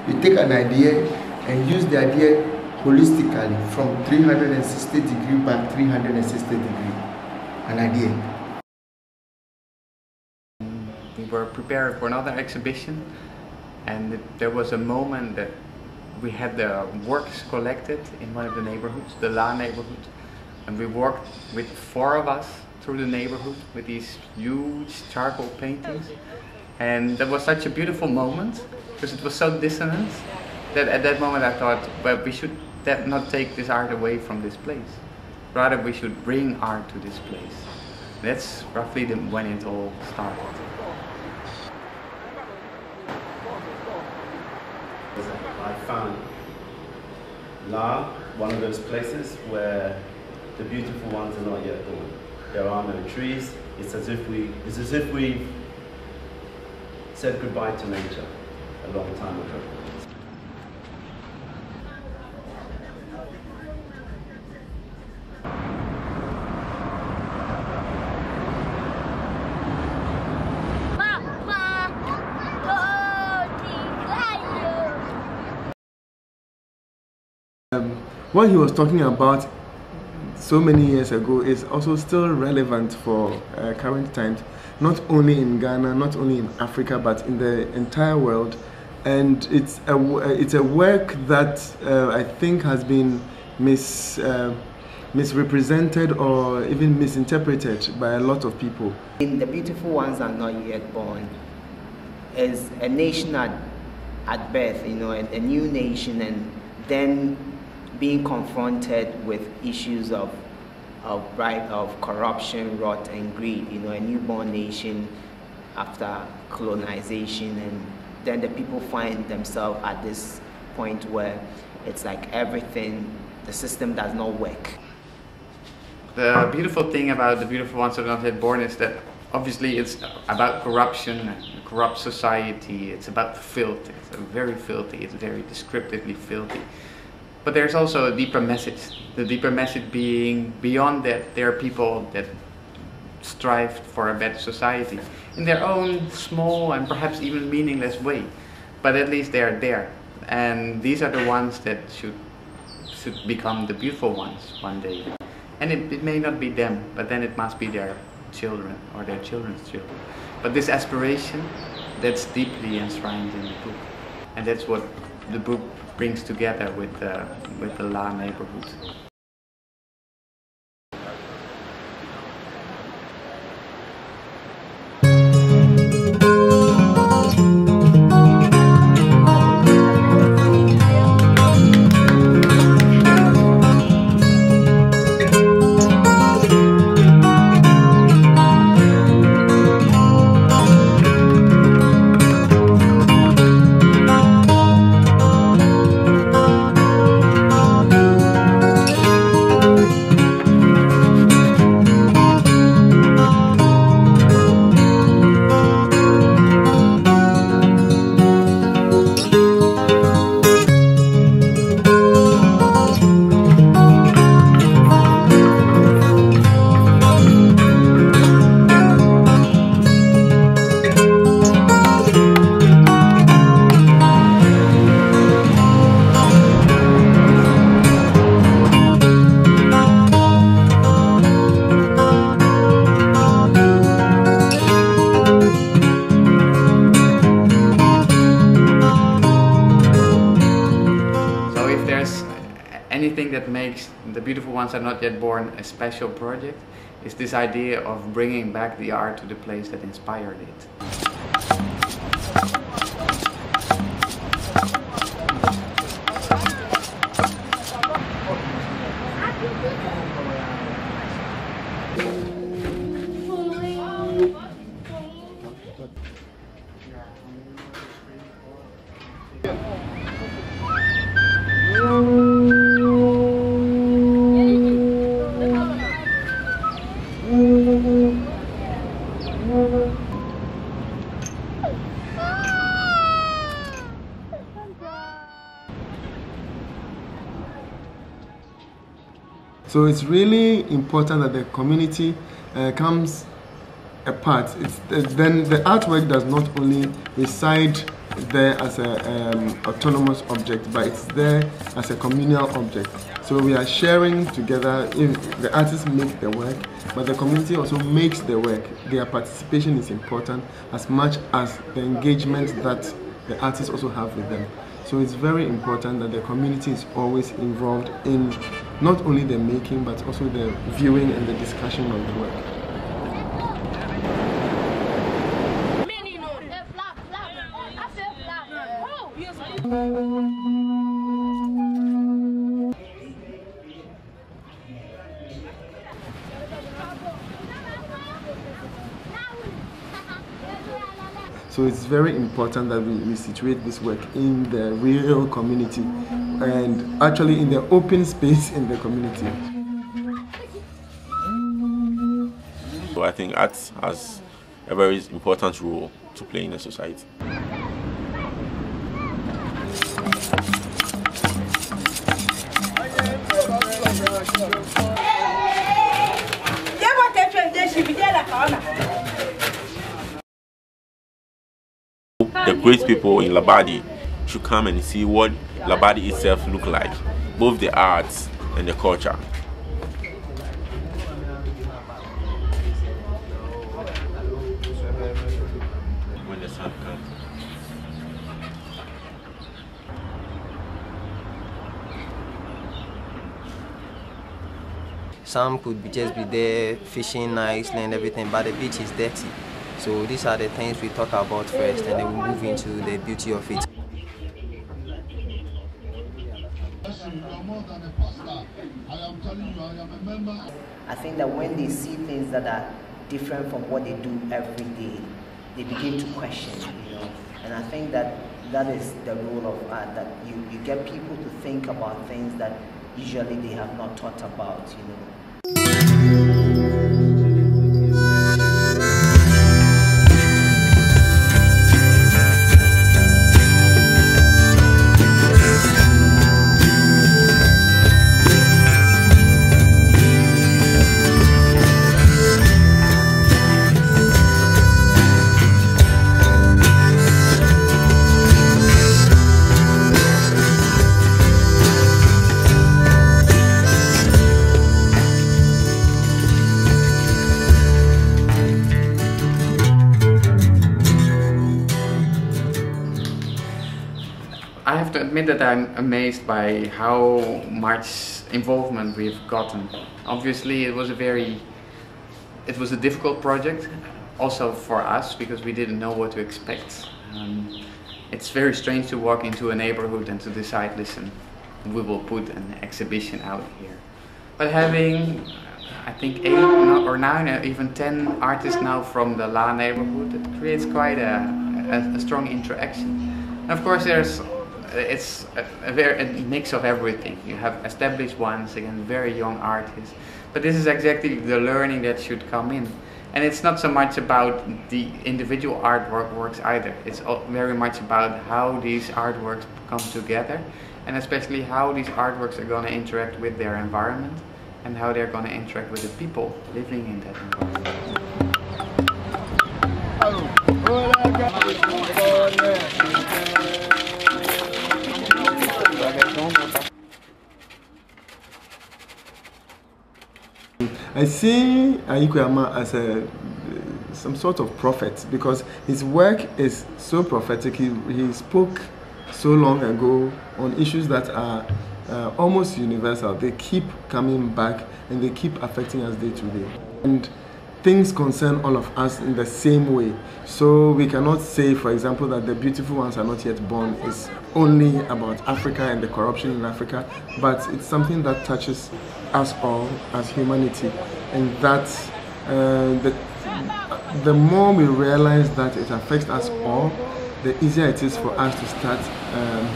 You take an idea and use the idea holistically from 360 degree back 360 degree. An idea. We were preparing for another exhibition, and there was a moment that we had the works collected in one of the neighborhoods, the La neighborhood, and we worked with 4 of us through the neighborhood with these huge charcoal paintings. And that was such a beautiful moment because it was so dissonant that at that moment I thought, well, we should not take this art away from this place. Rather, we should bring art to this place. That's roughly when it all started. I found La, one of those places where the beautiful ones are not yet born. There are no trees. It's as if we said goodbye to nature a long time ago. What he was talking about so many years ago is also still relevant for current times, not only in Ghana, not only in Africa, but in the entire world. And it's a work that I think has been misrepresented or even misinterpreted by a lot of people. The beautiful ones are not yet born is a nation at birth, you know, a new nation, and then being confronted with issues of corruption, rot, and greed. You know, a newborn nation after colonization, and then the people find themselves at this point where it's like everything, the system does not work. The beautiful thing about the beautiful ones that are not yet born is that obviously it's about corruption, corrupt society. It's about filth. It's very filthy. It's very descriptively filthy. But there's also a deeper message. The deeper message being beyond that, there are people that strive for a better society in their own small and perhaps even meaningless way. But at least they are there. And these are the ones that should become the beautiful ones one day. And it may not be them, but then it must be their children or their children's children. But this aspiration, that's deeply enshrined in the book. And that's what the book brings together with the La neighborhood. Anything that makes The Beautiful Ones Are Not Yet Born a special project is this idea of bringing back the art to the place that inspired it. So it's really important that the community comes apart. Then the artwork does not only reside there as an autonomous object, but it's there as a communal object. So we are sharing together. The artists make the work, but the community also makes the work. Their participation is important as much as the engagement that the artists also have with them. So it's very important that the community is always involved in not only the making, but also the viewing and the discussion of the work. So it's very important that we situate this work in the real community and actually in the open space in the community. So I think art has a very important role to play in a society. The great people in Labadi should come and see what Labadi itself look like, both the arts and the culture. When the sun comes. Some could just be there fishing nicely and everything, but the beach is dirty. So these are the things we talk about first, and then we move into the beauty of it. I think that when they see things that are different from what they do every day, they begin to question, you know. And I think that that is the role of art, that you get people to think about things that usually they have not thought about, you know. I have to admit that I'm amazed by how much involvement we've gotten. Obviously, it was a difficult project, also for us, because we didn't know what to expect. It's very strange to walk into a neighborhood and to decide, listen, we will put an exhibition out here. But having, I think 8 or 9 or even 10 artists now from the La neighborhood, it creates quite a strong interaction. And of course, it's a mix of everything. You have established ones, again, very young artists. But this is exactly the learning that should come in. And it's not so much about the individual artworks either. It's very much about how these artworks come together, and especially how these artworks are going to interact with their environment and how they're going to interact with the people living in that environment. I see Ayi Kwei Armah as some sort of prophet, because his work is so prophetic. He spoke so long ago on issues that are almost universal. They keep coming back and they keep affecting us day to day. And things concern all of us in the same way. So we cannot say, for example, that the beautiful ones are not yet born is only about Africa and the corruption in Africa, but it's something that touches us all as humanity. And that the more we realize that it affects us all, the easier it is for us to start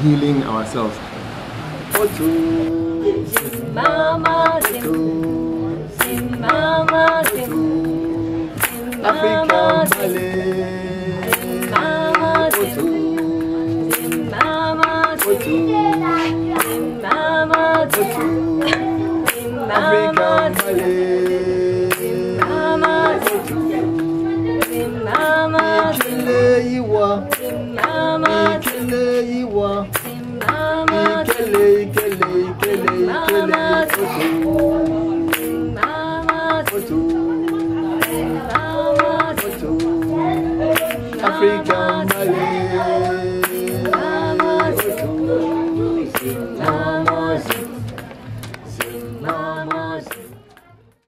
healing ourselves. African Malay.